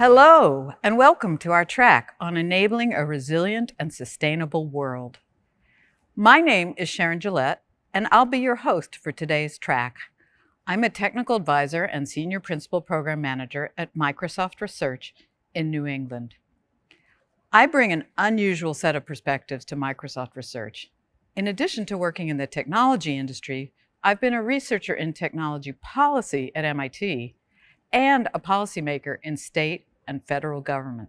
Hello, and welcome to our track on enabling a resilient and sustainable world. My name is Sharon Gillette, and I'll be your host for today's track. I'm a technical advisor and senior principal program manager at Microsoft Research in New England. I bring an unusual set of perspectives to Microsoft Research. In addition to working in the technology industry, I've been a researcher in technology policy at MIT and a policymaker in state and federal government.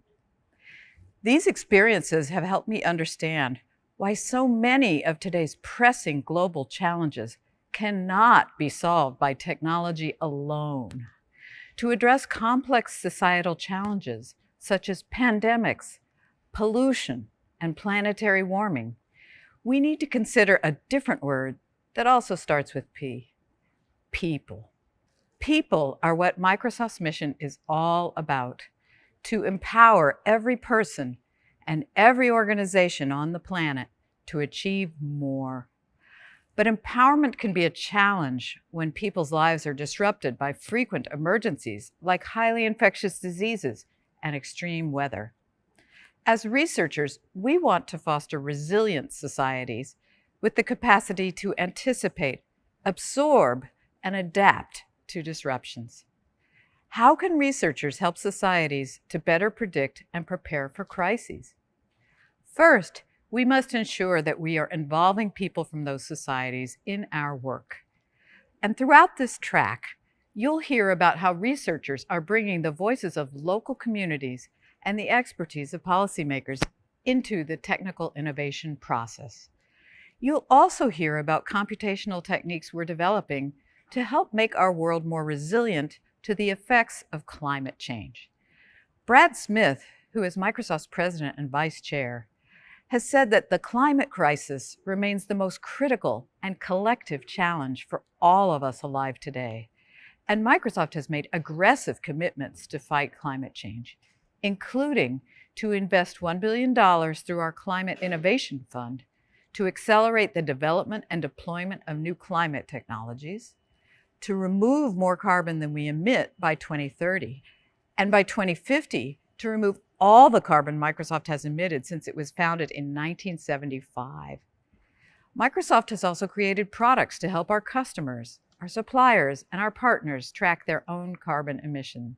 These experiences have helped me understand why so many of today's pressing global challenges cannot be solved by technology alone. To address complex societal challenges such as pandemics, pollution, and planetary warming, we need to consider a different word that also starts with P: people. People are what Microsoft's mission is all about: to empower every person and every organization on the planet to achieve more. But empowerment can be a challenge when people's lives are disrupted by frequent emergencies like highly infectious diseases and extreme weather. As researchers, we want to foster resilient societies with the capacity to anticipate, absorb, and adapt to disruptions. How can researchers help societies to better predict and prepare for crises? First, we must ensure that we are involving people from those societies in our work. And throughout this track, you'll hear about how researchers are bringing the voices of local communities and the expertise of policymakers into the technical innovation process. You'll also hear about computational techniques we're developing to help make our world more resilient to the effects of climate change. Brad Smith, who is Microsoft's president and vice chair, has said that the climate crisis remains the most critical and collective challenge for all of us alive today. And Microsoft has made aggressive commitments to fight climate change, including to invest $1 billion through our Climate Innovation Fund to accelerate the development and deployment of new climate technologies, to remove more carbon than we emit by 2030, and by 2050, to remove all the carbon Microsoft has emitted since it was founded in 1975. Microsoft has also created products to help our customers, our suppliers, and our partners track their own carbon emissions.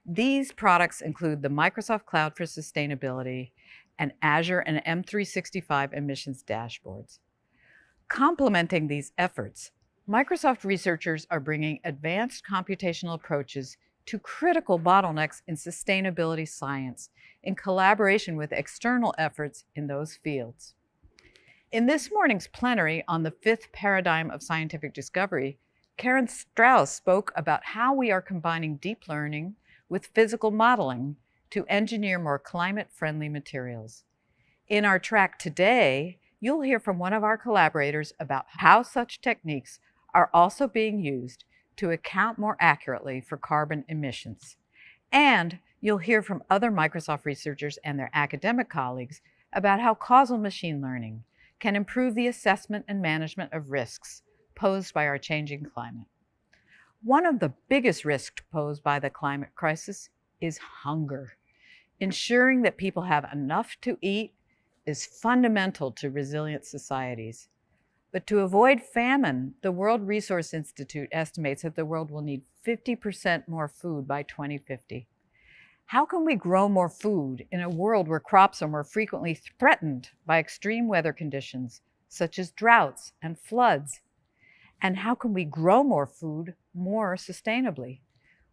These products include the Microsoft Cloud for Sustainability and Azure and M365 emissions dashboards. Complementing these efforts, Microsoft researchers are bringing advanced computational approaches to critical bottlenecks in sustainability science in collaboration with external efforts in those fields. In this morning's plenary on the fifth paradigm of scientific discovery, Karen Strauss spoke about how we are combining deep learning with physical modeling to engineer more climate-friendly materials. In our track today, you'll hear from one of our collaborators about how such techniques are also being used to account more accurately for carbon emissions. And you'll hear from other Microsoft researchers and their academic colleagues about how causal machine learning can improve the assessment and management of risks posed by our changing climate. One of the biggest risks posed by the climate crisis is hunger. Ensuring that people have enough to eat is fundamental to resilient societies. But to avoid famine, the World Resource Institute estimates that the world will need 50% more food by 2050. How can we grow more food in a world where crops are more frequently threatened by extreme weather conditions, such as droughts and floods? And how can we grow more food more sustainably?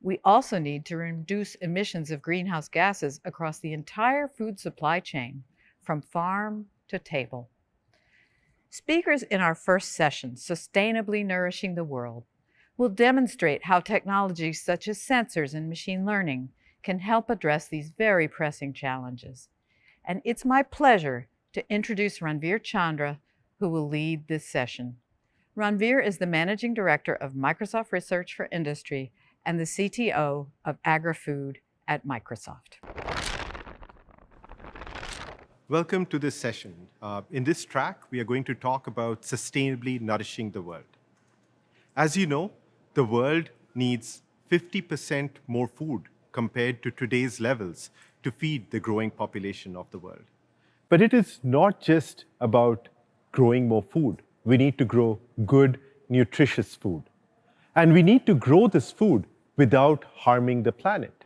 We also need to reduce emissions of greenhouse gases across the entire food supply chain, from farm to table. Speakers in our first session, Sustainably Nourishing the World, will demonstrate how technologies such as sensors and machine learning can help address these very pressing challenges. And it's my pleasure to introduce Ranveer Chandra, who will lead this session. Ranveer is the Managing Director of Microsoft Research for Industry and the CTO of agri-food at Microsoft. Welcome to this session. In this track, we are going to talk about sustainably nourishing the world. As you know, the world needs 50% more food compared to today's levels to feed the growing population of the world. But it is not just about growing more food. We need to grow good, nutritious food. And we need to grow this food without harming the planet.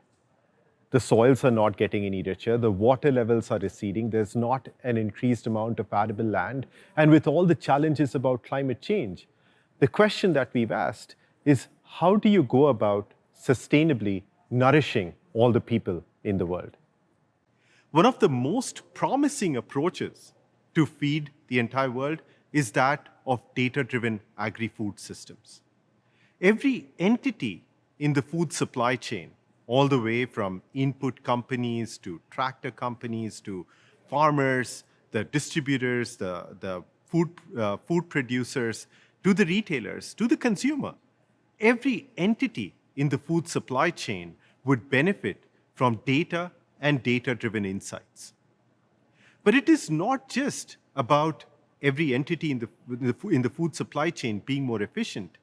The soils are not getting any richer, the water levels are receding, there's not an increased amount of arable land. And with all the challenges about climate change, the question that we've asked is, how do you go about sustainably nourishing all the people in the world? One of the most promising approaches to feed the entire world is that of data-driven agri-food systems. Every entity in the food supply chain, all the way from input companies to tractor companies to farmers, the distributors, the food producers, to the retailers, to the consumer, every entity in the food supply chain would benefit from data and data-driven insights. But it is not just about every entity in the food supply chain being more efficient.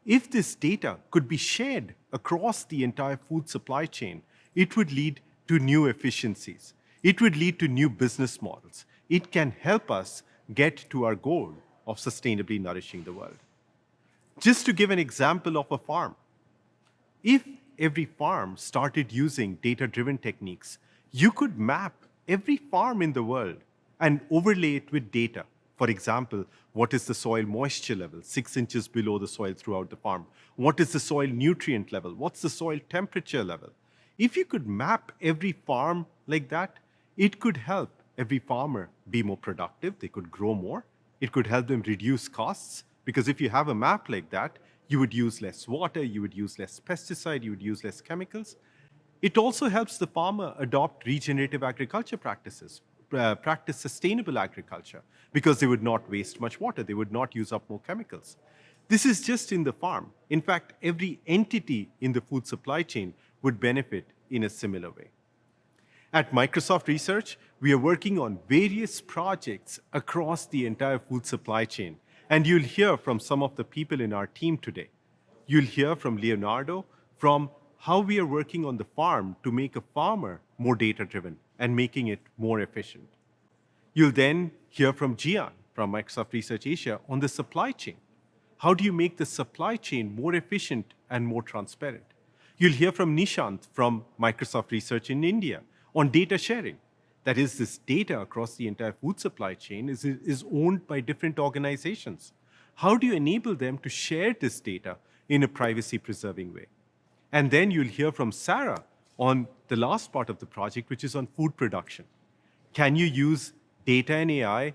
If this data could be shared across the entire food supply chain, it would lead to new efficiencies. It would lead to new business models. It can help us get to our goal of sustainably nourishing the world. Just to give an example of a farm, if every farm started using data-driven techniques, you could map every farm in the world and overlay it with data. For example, what is the soil moisture level, 6 inches below the soil throughout the farm? What is the soil nutrient level? What's the soil temperature level? If you could map every farm like that, it could help every farmer be more productive. They could grow more. It could help them reduce costs, because if you have a map like that, you would use less water, you would use less pesticide, you would use less chemicals. It also helps the farmer adopt regenerative agriculture practices, practice sustainable agriculture, because they would not waste much water, they would not use up more chemicals. This is just in the farm. In fact, every entity in the food supply chain would benefit in a similar way. At Microsoft Research, we are working on various projects across the entire food supply chain, and you'll hear from some of the people in our team today. You'll hear from Leonardo from how we are working on the farm to make a farmer more data-driven and making it more efficient. You'll then hear from Gian from Microsoft Research Asia on the supply chain. How do you make the supply chain more efficient and more transparent? You'll hear from Nishant from Microsoft Research in India on data sharing. That is, this data across the entire food supply chain is owned by different organizations. How do you enable them to share this data in a privacy-preserving way? And then you'll hear from Sarah on the last part of the project, which is on food production. Can you use data and AI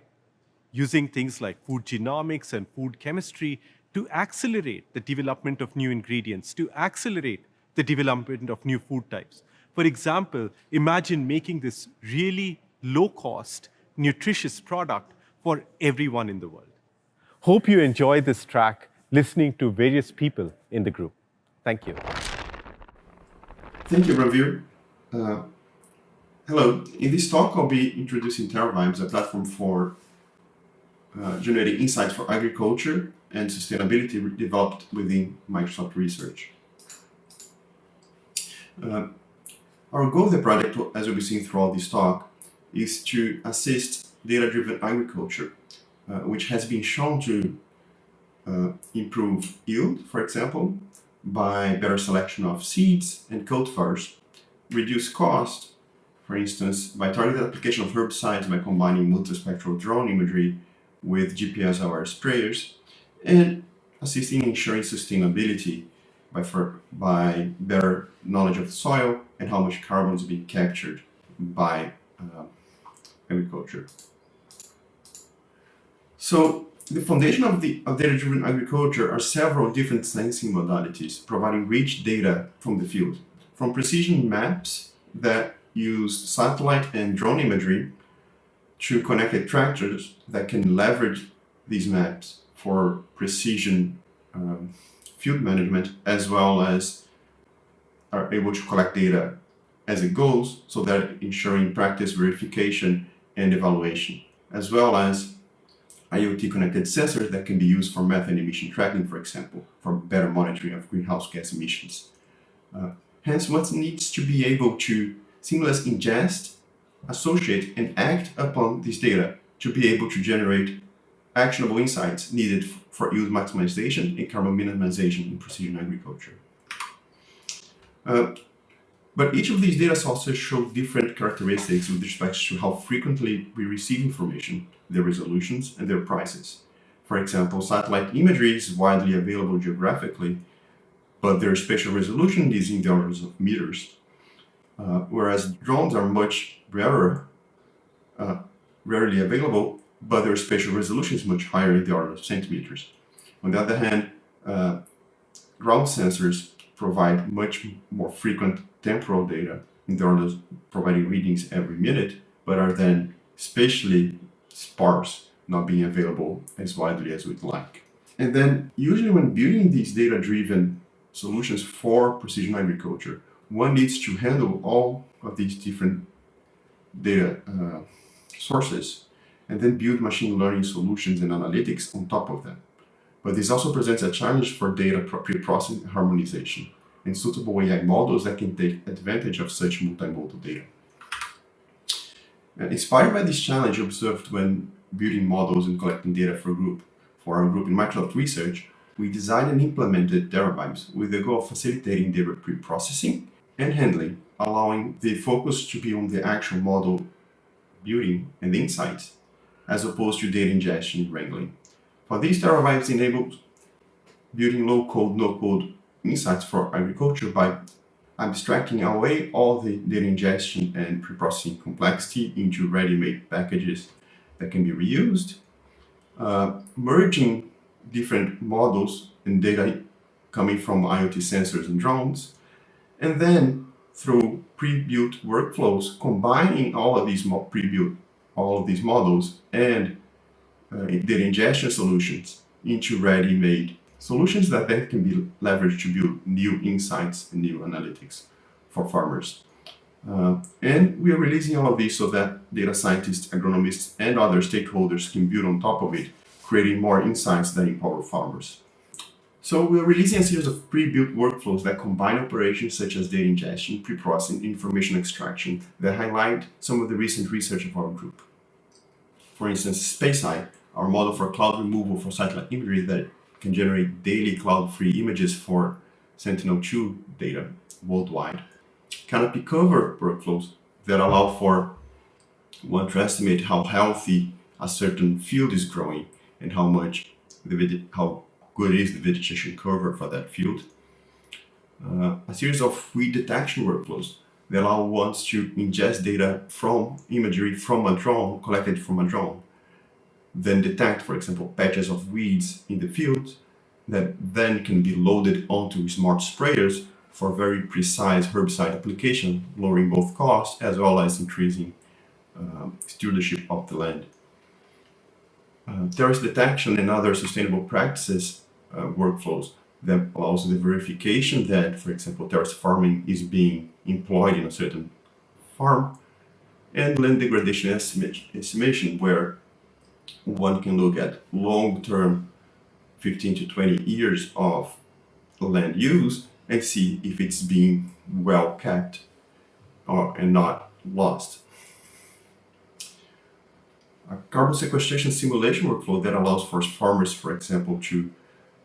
using things like food genomics and food chemistry to accelerate the development of new ingredients, to accelerate the development of new food types? For example, imagine making this really low-cost, nutritious product for everyone in the world. Hope you enjoyed this track listening to various people in the group. Thank you. Thank you, Ranveer. Hello. In this talk, I'll be introducing TerraVibes, a platform for generating insights for agriculture and sustainability developed within Microsoft Research. Our goal of the project, as we'll be seeing throughout this talk, is to assist data-driven agriculture, which has been shown to improve yield, for example, by better selection of seeds and cultivars, reduce cost, for instance, by targeted application of herbicides by combining multispectral drone imagery with GPS-aware sprayers, and assisting in ensuring sustainability by better knowledge of the soil and how much carbon is being captured by agriculture. So the foundation of data-driven agriculture are several different sensing modalities providing rich data from the field, from precision maps that use satellite and drone imagery to connected tractors that can leverage these maps for precision field management, as well as are able to collect data as it goes, so that ensuring practice verification and evaluation, as well as IoT connected sensors that can be used for methane emission tracking, for example, for better monitoring of greenhouse gas emissions. Hence, one needs to be able to seamlessly ingest, associate, and act upon this data to be able to generate actionable insights needed for yield maximization and carbon minimization in precision agriculture. But each of these data sources show different characteristics with respect to how frequently we receive information, their resolutions, and their prices. For example, satellite imagery is widely available geographically, but their spatial resolution is in the orders of meters, whereas drones are much rarer, rarely available, but their spatial resolution is much higher in the order of centimeters. On the other hand, ground sensors provide much more frequent temporal data in the order of providing readings every minute, but are then spatially sparse, not being available as widely as we'd like. And then usually when building these data-driven solutions for precision agriculture, one needs to handle all of these different data sources and then build machine learning solutions and analytics on top of them. But this also presents a challenge for data pre-processing harmonization and suitable AI models that can take advantage of such multimodal data. Inspired by this challenge observed when building models and collecting data for our group in Microsoft Research, we designed and implemented TerraVibes with the goal of facilitating data pre-processing and handling, allowing the focus to be on the actual model building and insights, as opposed to data ingestion and wrangling. For these, TerraVibes enables building low-code, no-code insights for agriculture by abstracting away all the data ingestion and pre-processing complexity into ready-made packages that can be reused, merging different models and data coming from IoT sensors and drones, and then through pre-built workflows, combining all of these models and data ingestion solutions into ready-made solutions that then can be leveraged to build new insights and new analytics for farmers. And we are releasing all of these so that data scientists, agronomists, and other stakeholders can build on top of it, creating more insights that empower farmers. So we are releasing a series of pre-built workflows that combine operations such as data ingestion, pre-processing, information extraction that highlight some of the recent research of our group. For instance, SpaceEye, our model for cloud removal for satellite imagery that can generate daily cloud-free images for Sentinel-2 data worldwide. Canopy cover workflows that allow for one to estimate how healthy a certain field is growing and how good is the vegetation cover for that field. A series of weed detection workflows that allow ones to ingest data from imagery from a drone, collected from a drone, then detect, for example, patches of weeds in the field that then can be loaded onto smart sprayers for very precise herbicide application, lowering both costs as well as increasing stewardship of the land. Terrace detection and other sustainable practices workflows that allows the verification that, for example, terrace farming is being employed in a certain farm, and land degradation estimation, where one can look at long-term 15 to 20 years of land use and see if it's being well kept and not lost. A carbon sequestration simulation workflow that allows for farmers, for example, to,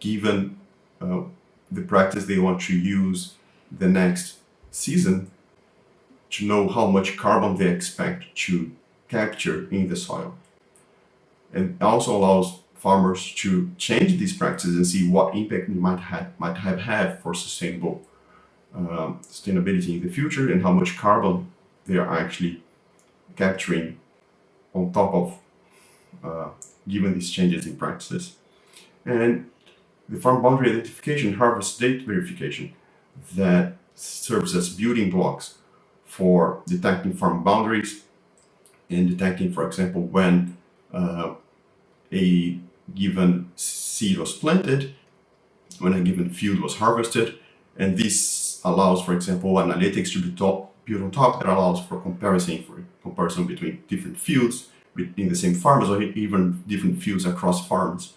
given the practice they want to use the next season, to know how much carbon they expect to capture in the soil. And also allows farmers to change these practices and see what impact they might have had for sustainability in the future and how much carbon they are actually capturing on top of given these changes in practices. And the farm boundary identification, harvest date verification, that serves as building blocks for detecting farm boundaries and detecting, for example, when a given seed was planted, when a given field was harvested, and this allows, for example, analytics to be built on top that allows for comparison between different fields in the same farms or even different fields across farms,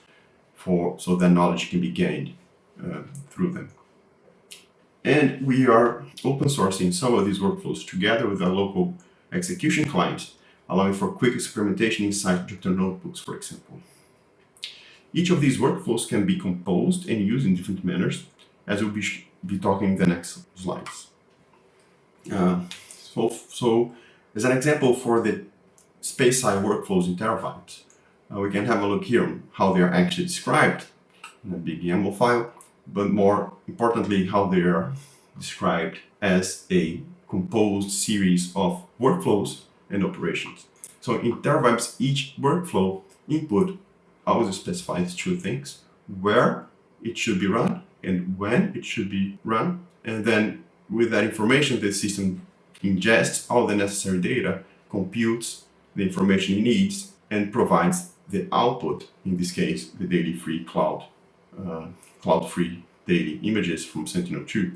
so that knowledge can be gained through them. And we are open sourcing some of these workflows together with our local execution clients, allowing for quick experimentation inside Jupyter notebooks, for example. Each of these workflows can be composed and used in different manners, as we'll be talking in the next slides. So as an example for the space-side workflows in TerraVibes, we can have a look here on how they are actually described in a big YAML file, but more importantly, how they are described as a composed series of workflows and operations. So in TerraVibes, each workflow input always specifies two things: where it should be run and when it should be run. And then with that information, the system ingests all the necessary data, computes the information it needs, and provides the output, in this case, the daily free cloud-free daily images from Sentinel-2.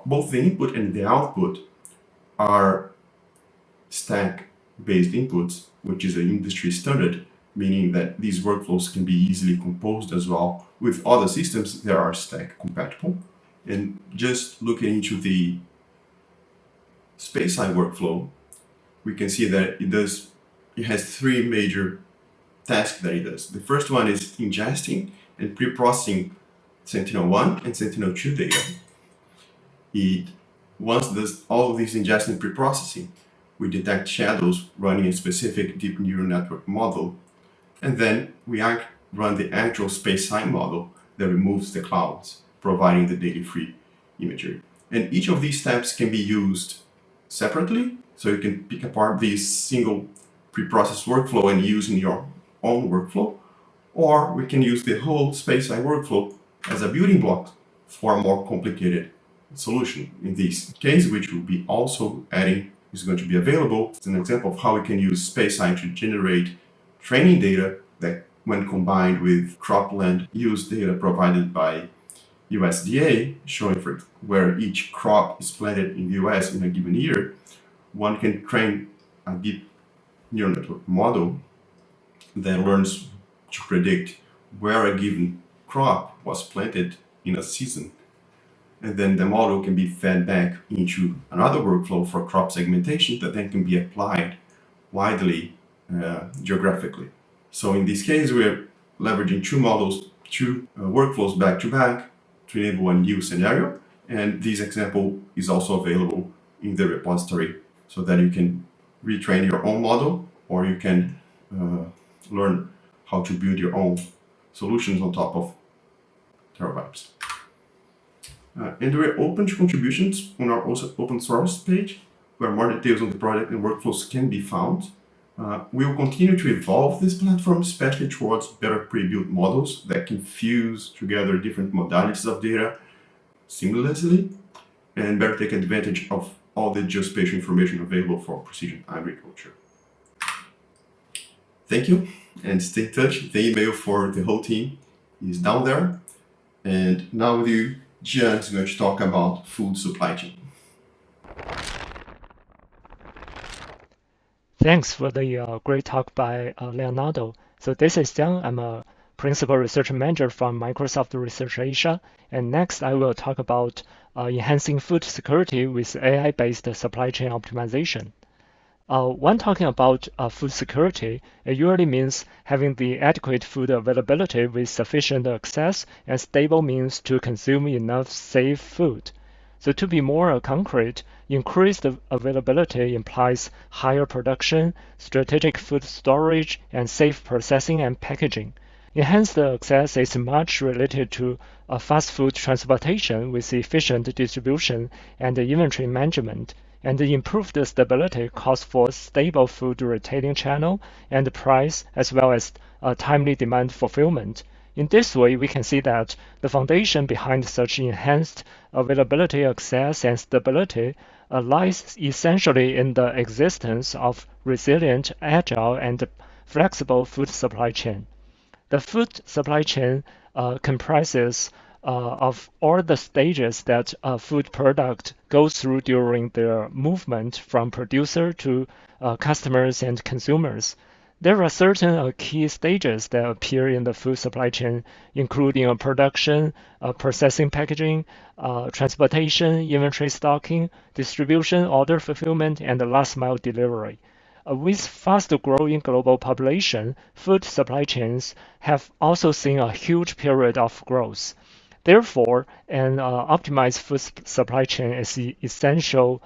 Both the input and the output are stack-based inputs, which is an industry standard, meaning that these workflows can be easily composed as well with other systems that are stack compatible. And just looking into the space-side workflow, we can see that it has three major tasks that it does. The first one is ingesting and pre-processing Sentinel-1 and Sentinel-2 data. Once does all of this ingesting and pre-processing, we detect shadows running a specific deep neural network model, and then we run the actual space-side model that removes the clouds, providing the daily free imagery. And each of these steps can be used separately, so you can pick apart this single pre-processed workflow and use in your own workflow, or we can use the whole space-side workflow as a building block for a more complicated solution. In this case, which will be also adding, is going to be available. It's an example of how we can use space-side to generate training data that, when combined with cropland use data provided by USDA, showing for where each crop is planted in the US in a given year, one can train a deep neural network model that learns to predict where a given crop was planted in a season. And then the model can be fed back into another workflow for crop segmentation that then can be applied widely geographically. So in this case, we're leveraging two workflows back to back to enable a new scenario. And this example is also available in the repository so that you can retrain your own model, or you can learn how to build your own solutions on top of TerraVibes. And we're open to contributions on our open source page, where more details on the project and workflows can be found. We will continue to evolve this platform, especially towards better pre-built models that can fuse together different modalities of data seamlessly and better take advantage of all the geospatial information available for precision agriculture. Thank you, and stay in touch. The email for the whole team is down there. And now with you, Jian is going to talk about food supply chain. Thanks for the great talk by Leonardo. So this is Jiang. I'm a Principal Research Manager from Microsoft Research Asia. And next, I will talk about enhancing food security with AI-based supply chain optimization. When talking about food security, it usually means having the adequate food availability with sufficient access and stable means to consume enough safe food. So to be more concrete, increased availability implies higher production, strategic food storage, and safe processing and packaging. Enhanced access is much related to fast food transportation with efficient distribution and inventory management, and the improved stability calls for stable food retailing channel and price, as well as timely demand fulfillment. In this way, we can see that the foundation behind such enhanced availability, access, and stability lies essentially in the existence of resilient, agile, and flexible food supply chain. The food supply chain comprises of all the stages that a food product goes through during their movement from producer to customers and consumers. There are certain key stages that appear in the food supply chain, including production, processing, packaging, transportation, inventory stocking, distribution, order fulfillment, and last mile delivery. With fast-growing global population, food supply chains have also seen a huge period of growth. Therefore, an optimized food supply chain is essential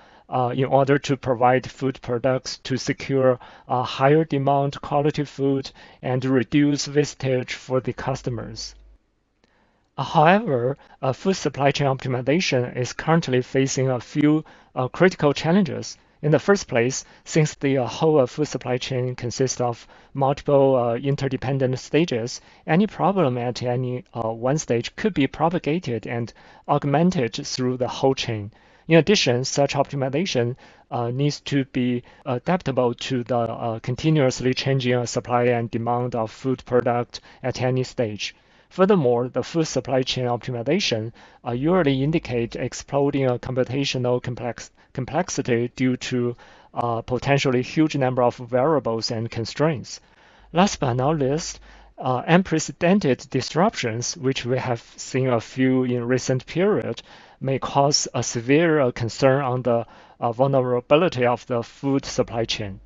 in order to provide food products to secure higher demand quality food and reduce wastage for the customers. However, food supply chain optimization is currently facing a few critical challenges. In the first place, since the whole food supply chain consists of multiple interdependent stages, any problem at any one stage could be propagated and augmented through the whole chain. In addition, such optimization needs to be adaptable to the continuously changing supply and demand of food product at any stage. Furthermore, the food supply chain optimization usually indicate exploding computational complexity due to potentially huge number of variables and constraints. Last but not least, unprecedented disruptions, which we have seen a few in recent period, may cause a severe concern on the vulnerability of the food supply chain.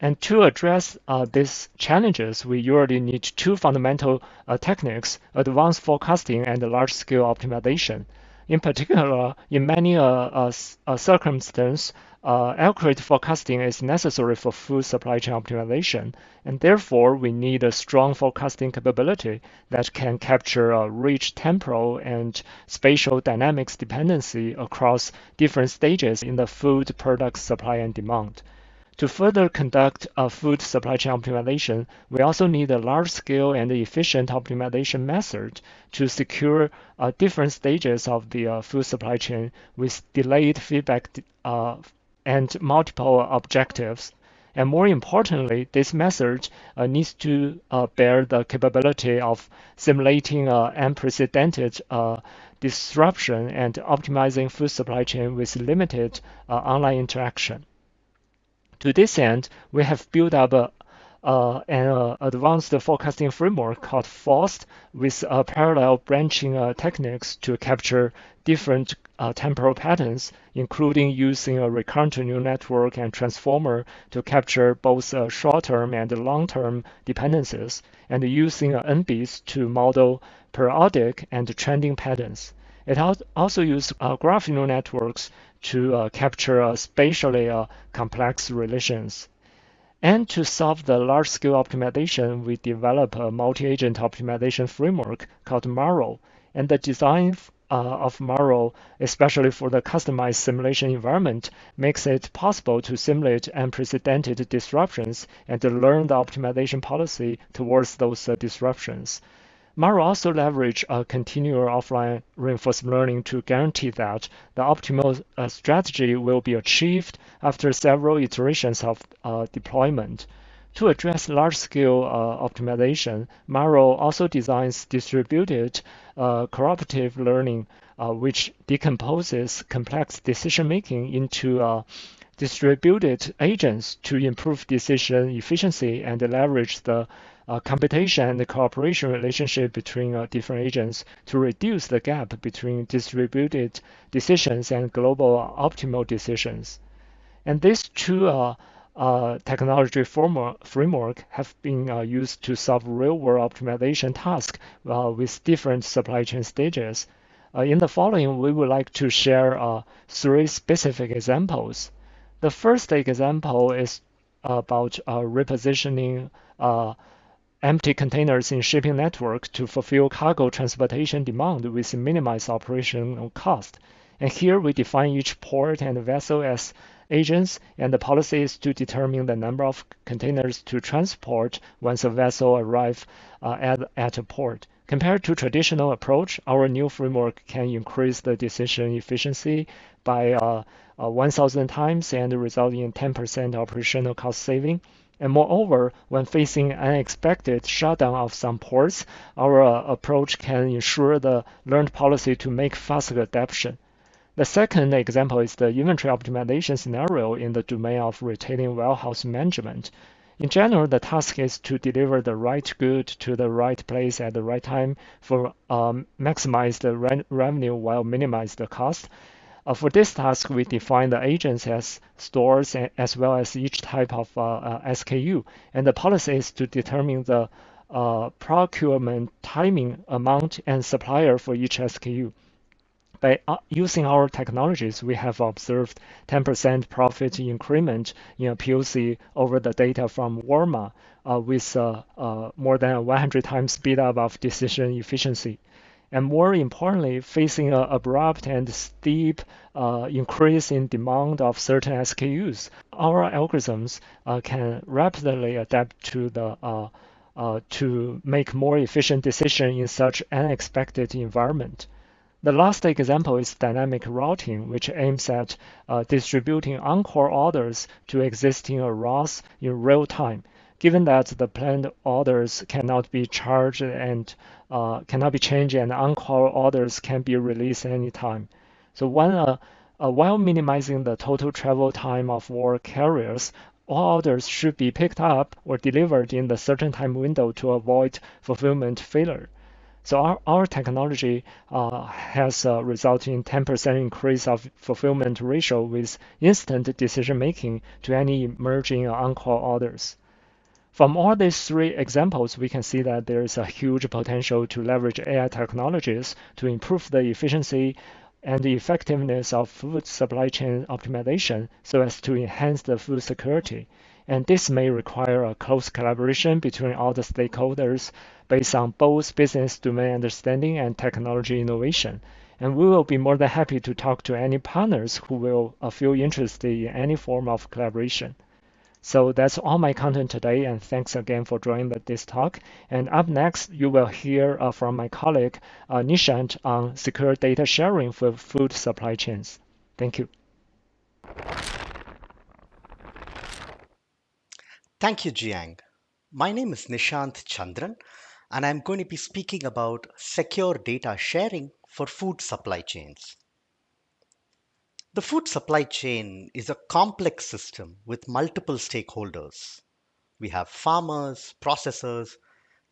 And to address these challenges, we usually need two fundamental techniques, advanced forecasting and large-scale optimization. In particular, in many circumstances, accurate forecasting is necessary for food supply chain optimization, and therefore we need a strong forecasting capability that can capture a rich temporal and spatial dynamics dependency across different stages in the food product supply and demand. To further conduct a food supply chain optimization, we also need a large-scale and efficient optimization method to secure different stages of the food supply chain with delayed feedback and multiple objectives. And more importantly, this method needs to bear the capability of simulating unprecedented disruption and optimizing food supply chain with limited online interaction. To this end, we have built up an advanced forecasting framework called FORCed with parallel branching techniques to capture different temporal patterns, including using a recurrent neural network and transformer to capture both short-term and long-term dependencies, and using NBs to model periodic and trending patterns. It also uses graph neural networks to capture spatially complex relations. And to solve the large-scale optimization, we develop a multi-agent optimization framework called Maro. And the design of Maro, especially for the customized simulation environment, makes it possible to simulate unprecedented disruptions and learn the optimization policy towards those disruptions. Maro also leverage continual offline reinforcement learning to guarantee that the optimal strategy will be achieved after several iterations of deployment. To address large-scale optimization, Maro also designs distributed cooperative learning, which decomposes complex decision-making into distributed agents to improve decision efficiency and leverage the computation and the cooperation relationship between different agents to reduce the gap between distributed decisions and global optimal decisions. And these two technology framework have been used to solve real-world optimization tasks with different supply chain stages. In the following, we would like to share three specific examples. The first example is about repositioning empty containers in shipping network to fulfill cargo transportation demand with minimized operational cost. And here we define each port and vessel as agents, and the policy is to determine the number of containers to transport once a vessel arrives at a port. Compared to traditional approach, our new framework can increase the decision efficiency by 1,000 times and result in 10% operational cost saving. And moreover, when facing unexpected shutdown of some ports, our approach can ensure the learned policy to make faster adaptation. The second example is the inventory optimization scenario in the domain of retailing warehouse management. In general, the task is to deliver the right good to the right place at the right time for maximize the revenue while minimize the cost. For this task, we define the agents as stores as well as each type of SKU. And the policy is to determine the procurement timing, amount, and supplier for each SKU. By using our technologies, we have observed 10% profit increment in a POC over the data from Walmart with more than 100 times speed up of decision efficiency. And more importantly, facing an abrupt and steep increase in demand of certain SKUs, our algorithms can rapidly adapt to make more efficient decisions in such unexpected environment. The last example is dynamic routing, which aims at distributing encore orders to existing routes in real time. Given that the planned orders cannot be charged and cannot be changed, and encore orders can be released anytime. So while minimizing the total travel time of all carriers, all orders should be picked up or delivered in the certain time window to avoid fulfillment failure. So our technology has resulted in 10% increase of fulfillment ratio with instant decision making to any emerging encore orders. From all these three examples, we can see that there is a huge potential to leverage AI technologies to improve the efficiency and the effectiveness of food supply chain optimization so as to enhance the food security. And this may require a close collaboration between all the stakeholders based on both business domain understanding and technology innovation. And we will be more than happy to talk to any partners who will feel interested in any form of collaboration. So that's all my content today, and thanks again for joining this talk. And up next, you will hear from my colleague Nishant on secure data sharing for food supply chains. Thank you. Thank you, Jiang. My name is Nishant Chandran, and I'm going to be speaking about secure data sharing for food supply chains. The food supply chain is a complex system with multiple stakeholders. We have farmers, processors,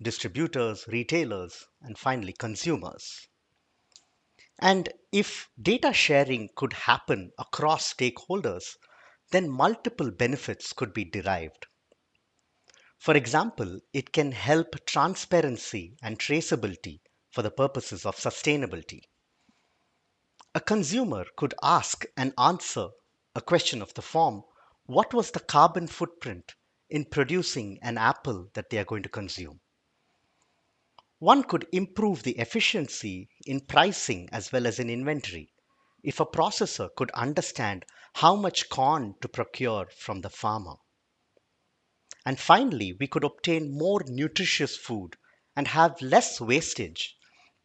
distributors, retailers, and finally consumers. And if data sharing could happen across stakeholders, then multiple benefits could be derived. For example, it can help transparency and traceability for the purposes of sustainability. A consumer could ask and answer a question of the form, what was the carbon footprint in producing an apple that they are going to consume? One could improve the efficiency in pricing as well as in inventory if a processor could understand how much corn to procure from the farmer. And finally, we could obtain more nutritious food and have less wastage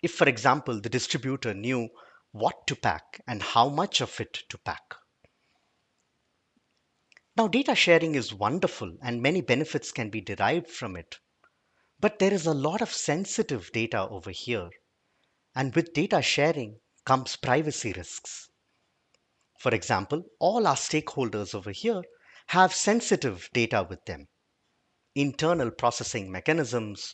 if, for example, the distributor knew what to pack and how much of it to pack. Now, data sharing is wonderful and many benefits can be derived from it. But there is a lot of sensitive data over here. And with data sharing comes privacy risks. For example, all our stakeholders over here have sensitive data with them. Internal processing mechanisms,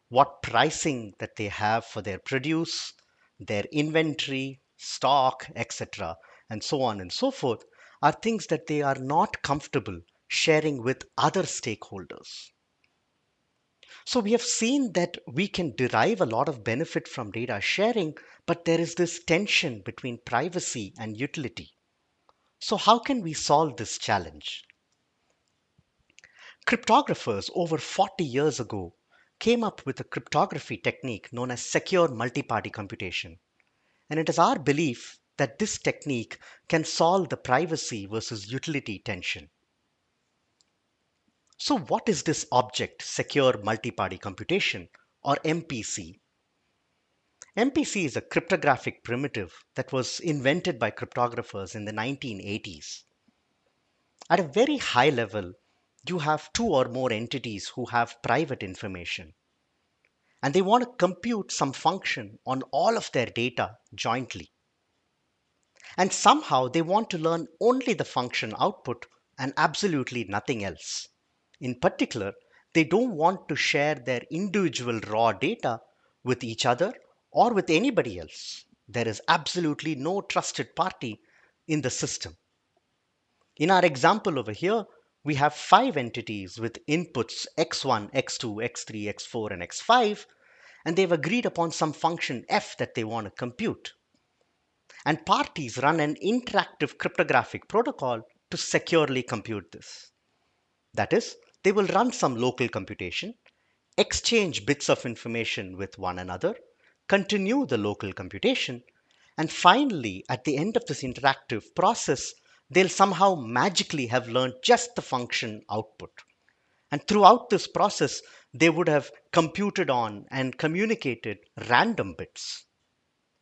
what pricing that they have for their produce, their inventory, stock, etc., and so on and so forth, are things that they are not comfortable sharing with other stakeholders. So we have seen that we can derive a lot of benefit from data sharing, but there is this tension between privacy and utility. So how can we solve this challenge? Cryptographers over 40 years ago came up with a cryptography technique known as secure multi-party computation. And it is our belief that this technique can solve the privacy versus utility tension. So what is this object, secure multi-party computation, or MPC? MPC is a cryptographic primitive that was invented by cryptographers in the 1980s. At a very high level, you have two or more entities who have private information. And they want to compute some function on all of their data jointly. And somehow they want to learn only the function output and absolutely nothing else. In particular, they don't want to share their individual raw data with each other or with anybody else. There is absolutely no trusted party in the system. In our example over here, we have 5 entities with inputs x1, x2, x3, x4, and x5, and they've agreed upon some function f that they want to compute. And parties run an interactive cryptographic protocol to securely compute this. That is, they will run some local computation, exchange bits of information with one another, continue the local computation, and finally, at the end of this interactive process, they'll somehow magically have learned just the function output. And throughout this process, they would have computed on and communicated random bits.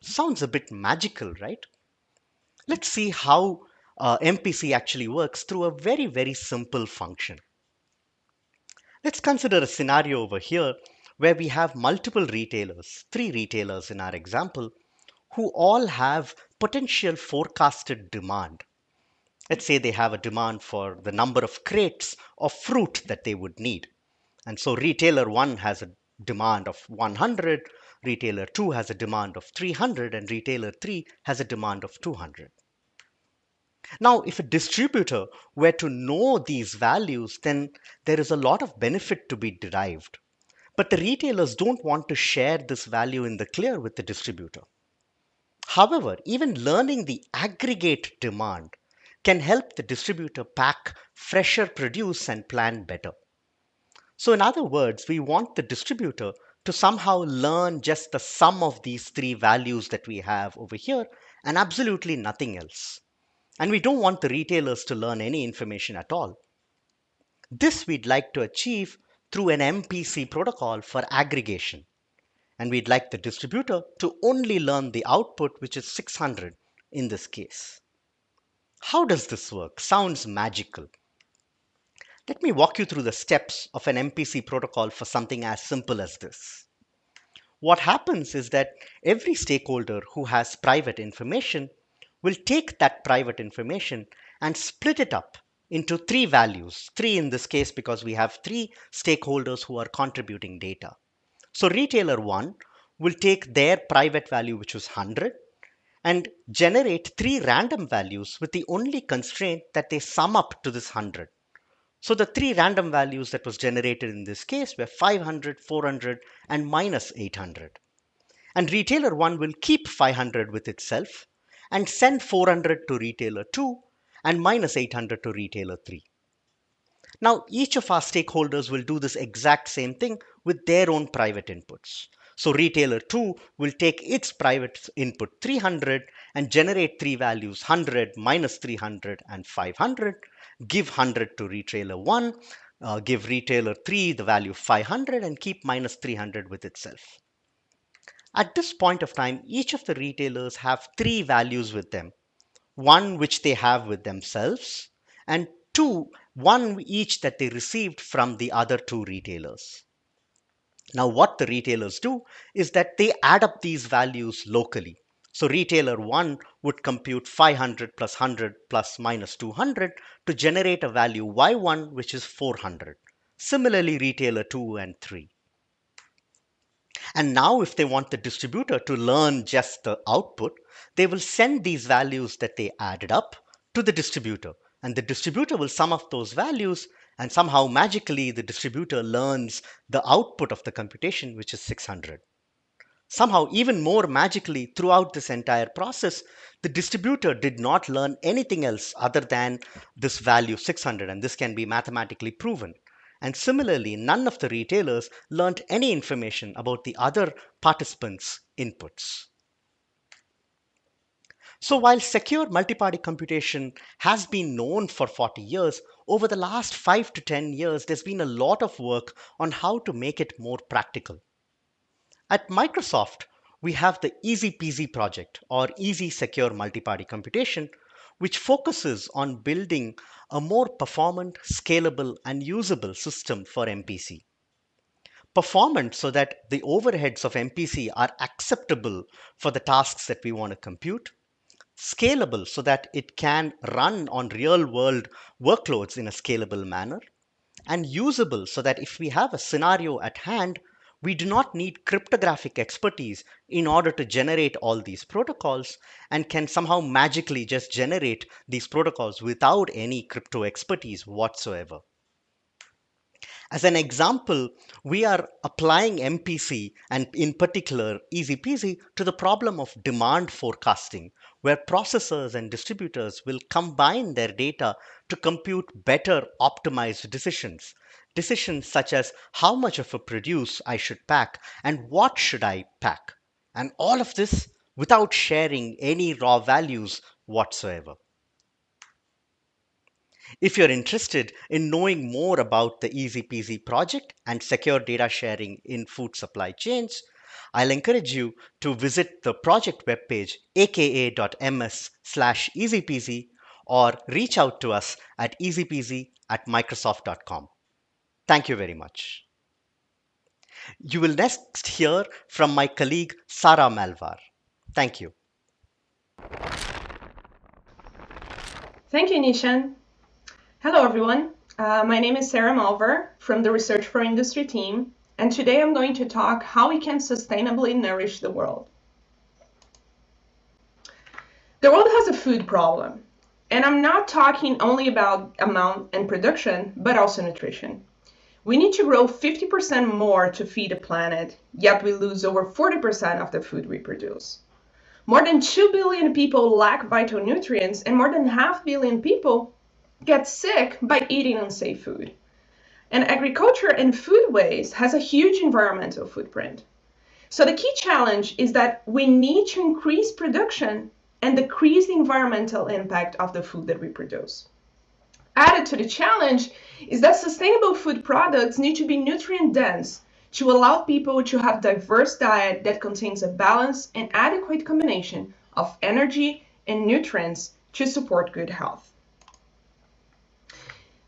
Sounds a bit magical, right? Let's see how MPC actually works through a very, very simple function. Let's consider a scenario over here where we have multiple retailers, 3 retailers in our example, who all have potential forecasted demand. Let's say they have a demand for the number of crates of fruit that they would need. And so retailer 1 has a demand of 100, retailer 2 has a demand of 300, and retailer 3 has a demand of 200. Now, if a distributor were to know these values, then there is a lot of benefit to be derived. But the retailers don't want to share this value in the clear with the distributor. However, even learning the aggregate demand can help the distributor pack fresher produce and plan better. So, in other words, we want the distributor to somehow learn just the sum of these 3 values that we have over here and absolutely nothing else. And we don't want the retailers to learn any information at all. This we'd like to achieve through an MPC protocol for aggregation. And we'd like the distributor to only learn the output, which is 600 in this case. How does this work? Sounds magical. Let me walk you through the steps of an MPC protocol for something as simple as this. What happens is that every stakeholder who has private information will take that private information and split it up into 3 values. 3 in this case because we have 3 stakeholders who are contributing data. So retailer 1 will take their private value, which was 100, and generate 3 random values with the only constraint that they sum up to this 100. So the 3 random values that was generated in this case were 500, 400, and minus 800. And retailer 1 will keep 500 with itself and send 400 to retailer 2 and minus 800 to retailer 3. Now, each of our stakeholders will do this exact same thing with their own private inputs. So retailer 2 will take its private input 300 and generate 3 values 100, minus 300, and 500, give 100 to retailer 1, give retailer 3 the value 500, and keep minus 300 with itself. At this point of time, each of the retailers have 3 values with them. One which they have with themselves, and one each that they received from the other 2 retailers. Now, what the retailers do is that they add up these values locally. So retailer 1 would compute 500 plus 100 plus minus 200 to generate a value y1, which is 400. Similarly, retailer 2 and 3. And now if they want the distributor to learn just the output, they will send these values that they added up to the distributor. And the distributor will sum up those values, and somehow magically the distributor learns the output of the computation, which is 600. Somehow, even more magically, throughout this entire process, the distributor did not learn anything else other than this value 600, and this can be mathematically proven. And similarly, none of the retailers learned any information about the other participants' inputs. So while secure multi-party computation has been known for 40 years, over the last 5 to 10 years, there's been a lot of work on how to make it more practical. At Microsoft, we have the Easy Peasy project, or Easy Secure Multi-Party Computation, which focuses on building a more performant, scalable, and usable system for MPC. Performant so that the overheads of MPC are acceptable for the tasks that we want to compute. Scalable so that it can run on real-world workloads in a scalable manner. and usable so that if we have a scenario at hand, we do not need cryptographic expertise in order to generate all these protocols and can somehow magically just generate these protocols without any crypto expertise whatsoever. As an example, we are applying MPC and in particular Easy Peasy to the problem of demand forecasting, where processors and distributors will combine their data to compute better optimized decisions. Decisions such as how much of a produce I should pack and what should I pack. And all of this without sharing any raw values whatsoever. If you're interested in knowing more about the Easy Peasy project and secure data sharing in food supply chains, I'll encourage you to visit the project webpage aka.ms/easypeasy or reach out to us at easypeasy@microsoft.com. Thank you very much. You will next hear from my colleague Sara Malvar. Thank you. Thank you, Nishan. Hello, everyone. My name is Sarah Malver from the Research for Industry team, and today I'm going to talk how we can sustainably nourish the world. The world has a food problem, and I'm not talking only about amount and production, but also nutrition. We need to grow 50% more to feed the planet, yet we lose over 40% of the food we produce. More than 2 billion people lack vital nutrients, and more than 500 million people get sick by eating unsafe food. And agriculture and food waste has a huge environmental footprint. So the key challenge is that we need to increase production and decrease the environmental impact of the food that we produce. Added to the challenge is that sustainable food products need to be nutrient dense to allow people to have a diverse diet that contains a balanced and adequate combination of energy and nutrients to support good health.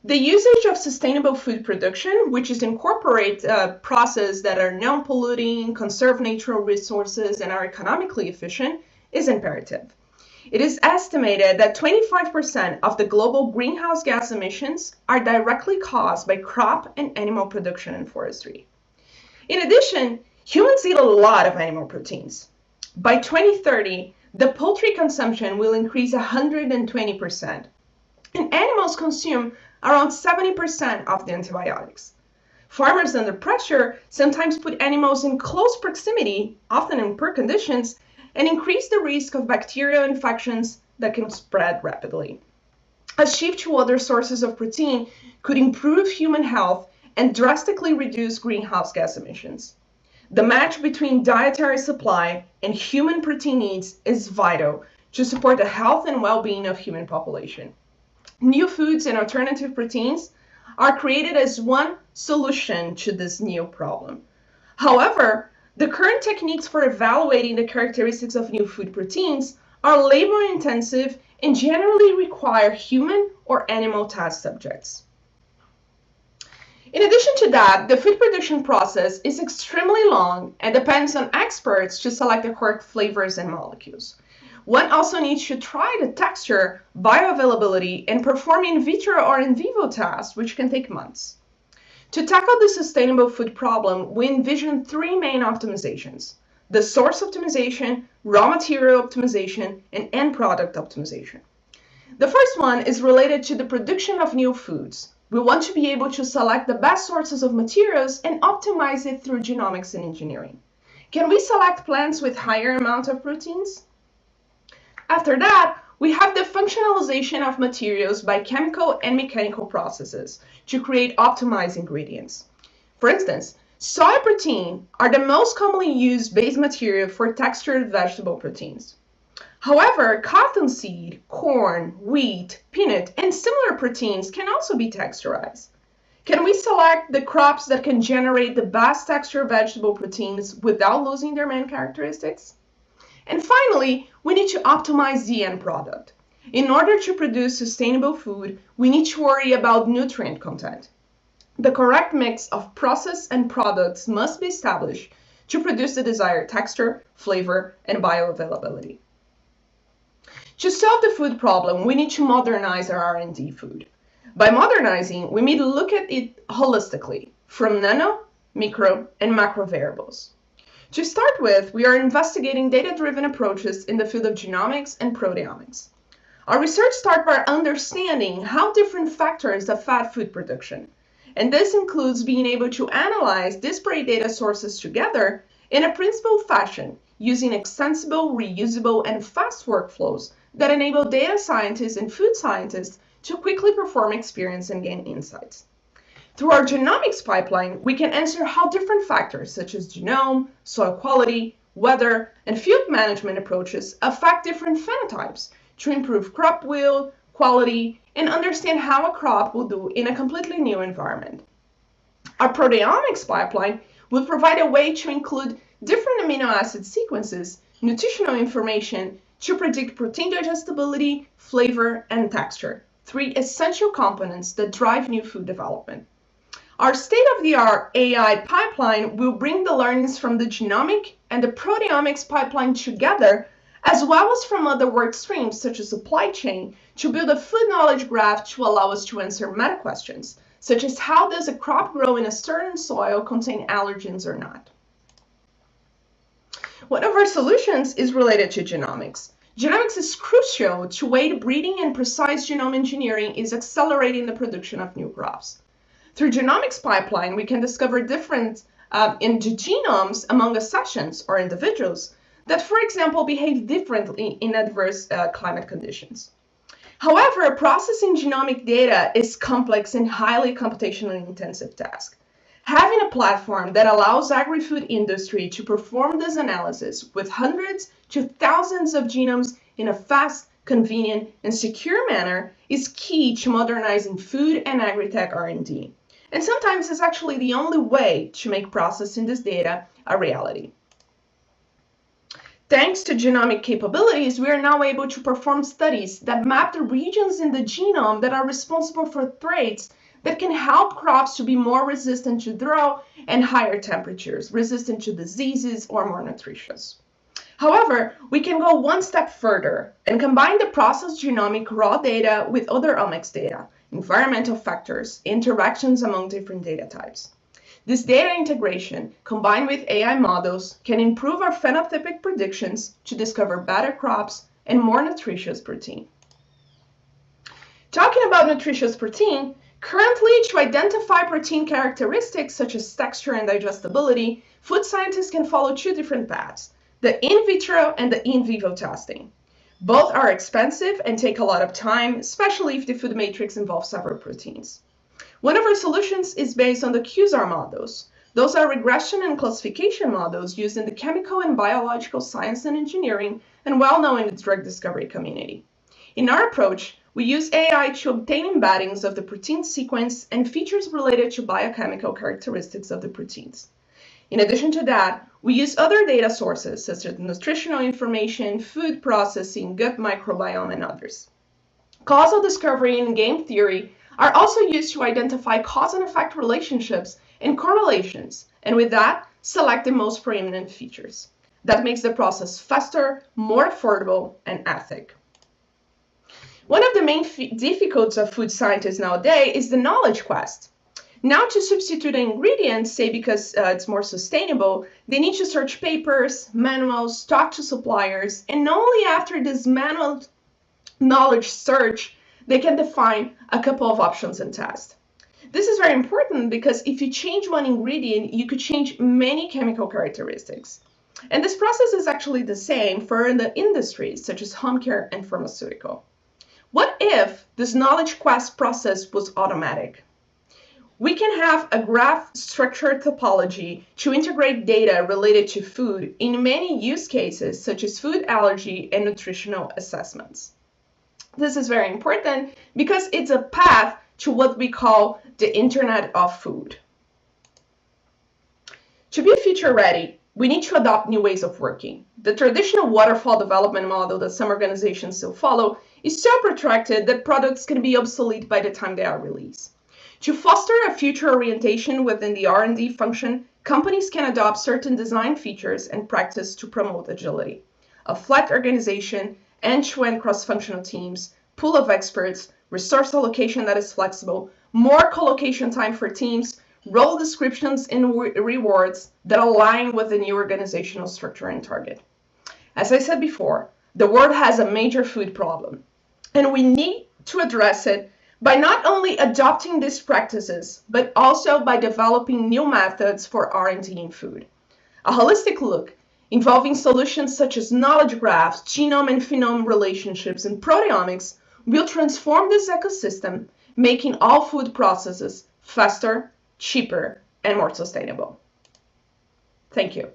The usage of sustainable food production, which is incorporate processes that are non-polluting, conserve natural resources, and are economically efficient, is imperative. It is estimated that 25% of the global greenhouse gas emissions are directly caused by crop and animal production and forestry. In addition, humans eat a lot of animal proteins. By 2030, the poultry consumption will increase 120%, and animals consume around 70% of the antibiotics. Farmers under pressure sometimes put animals in close proximity, often in poor conditions, and increase the risk of bacterial infections that can spread rapidly. A shift to other sources of protein could improve human health and drastically reduce greenhouse gas emissions. The match between dietary supply and human protein needs is vital to support the health and well-being of human population. New foods and alternative proteins are created as one solution to this new problem. However, the current techniques for evaluating the characteristics of new food proteins are labor-intensive and generally require human or animal test subjects. In addition to that, the food production process is extremely long and depends on experts to select the correct flavors and molecules. One also needs to try the texture, bioavailability, and perform in vitro or in vivo tests, which can take months. To tackle the sustainable food problem, we envision three main optimizations: the source optimization, raw material optimization, and end product optimization. The first one is related to the production of new foods. We want to be able to select the best sources of materials and optimize it through genomics and engineering. Can we select plants with higher amount of proteins? After that, we have the functionalization of materials by chemical and mechanical processes to create optimized ingredients. For instance, soy protein are the most commonly used base material for textured vegetable proteins. However, cottonseed, corn, wheat, peanut, and similar proteins can also be texturized. Can we select the crops that can generate the best textured vegetable proteins without losing their main characteristics? And finally, we need to optimize the end product. In order to produce sustainable food, we need to worry about nutrient content. The correct mix of process and products must be established to produce the desired texture, flavor, and bioavailability. To solve the food problem, we need to modernize our R&D food. By modernizing, we may look at it holistically, from nano, micro, and macro variables. To start with, we are investigating data-driven approaches in the field of genomics and proteomics. Our research starts by understanding how different factors affect food production, and this includes being able to analyze disparate data sources together in a principled fashion using extensible, reusable, and fast workflows that enable data scientists and food scientists to quickly perform experiments and gain insights. Through our genomics pipeline, we can answer how different factors such as genome, soil quality, weather, and field management approaches affect different phenotypes to improve crop yield, quality, and understand how a crop will do in a completely new environment. Our proteomics pipeline will provide a way to include different amino acid sequences, nutritional information to predict protein digestibility, flavor, and texture, 3 essential components that drive new food development. Our state-of-the-art AI pipeline will bring the learnings from the genomic and the proteomics pipeline together, as well as from other work streams such as supply chain, to build a food knowledge graph to allow us to answer meta questions, such as how does a crop grow in a certain soil contain allergens or not. One of our solutions is related to genomics. Genomics is crucial to way breeding and precise genome engineering is accelerating the production of new crops. Through genomics pipeline, we can discover difference in the genomes among accessions or individuals that, for example, behave differently in adverse climate conditions. However, processing genomic data is complex and highly computationally intensive task. Having a platform that allows agri-food industry to perform this analysis with hundreds to thousands of genomes in a fast, convenient, and secure manner is key to modernizing food and agri-tech R&D. And sometimes it's actually the only way to make processing this data a reality. Thanks to genomic capabilities, we are now able to perform studies that map the regions in the genome that are responsible for traits that can help crops to be more resistant to drought and higher temperatures, resistant to diseases, or more nutritious. However, we can go one step further and combine the processed genomic raw data with other omics data, environmental factors, interactions among different data types. This data integration, combined with AI models, can improve our phenotypic predictions to discover better crops and more nutritious protein. Talking about nutritious protein, currently to identify protein characteristics such as texture and digestibility, food scientists can follow 2 different paths, the in vitro and the in vivo testing. Both are expensive and take a lot of time, especially if the food matrix involves several proteins. One of our solutions is based on the QSAR models. Those are regression and classification models used in the chemical and biological science and engineering and well known in the drug discovery community. In our approach, we use AI to obtain embeddings of the protein sequence and features related to biochemical characteristics of the proteins. In addition to that, we use other data sources such as nutritional information, food processing, gut microbiome, and others. Causal discovery and game theory are also used to identify cause and effect relationships and correlations, and with that, select the most preeminent features. That makes the process faster, more affordable, and ethical. One of the main difficulties of food scientists nowadays is the knowledge quest. Now to substitute an ingredient, say because it's more sustainable, they need to search papers, manuals, talk to suppliers, and only after this manual knowledge search, they can define a couple of options and test. This is very important because if you change one ingredient, you could change many chemical characteristics. And this process is actually the same for the industries such as home care and pharmaceutical. What if this knowledge quest process was automatic? We can have a graph structured topology to integrate data related to food in many use cases such as food allergy and nutritional assessments. This is very important because it's a path to what we call the Internet of Food. To be future ready, we need to adopt new ways of working. The traditional waterfall development model that some organizations still follow is so protracted that products can be obsolete by the time they are released. To foster a future orientation within the R&D function, companies can adopt certain design features and practice to promote agility. A flat organization, end-to-end cross-functional teams, pool of experts, resource allocation that is flexible, more co-location time for teams, role descriptions and rewards that align with the new organizational structure and target. As I said before, the world has a major food problem, and we need to address it by not only adopting these practices, but also by developing new methods for R&D in food. A holistic look involving solutions such as knowledge graphs, genome and phenome relationships, and proteomics will transform this ecosystem, making all food processes faster, cheaper, and more sustainable. Thank you.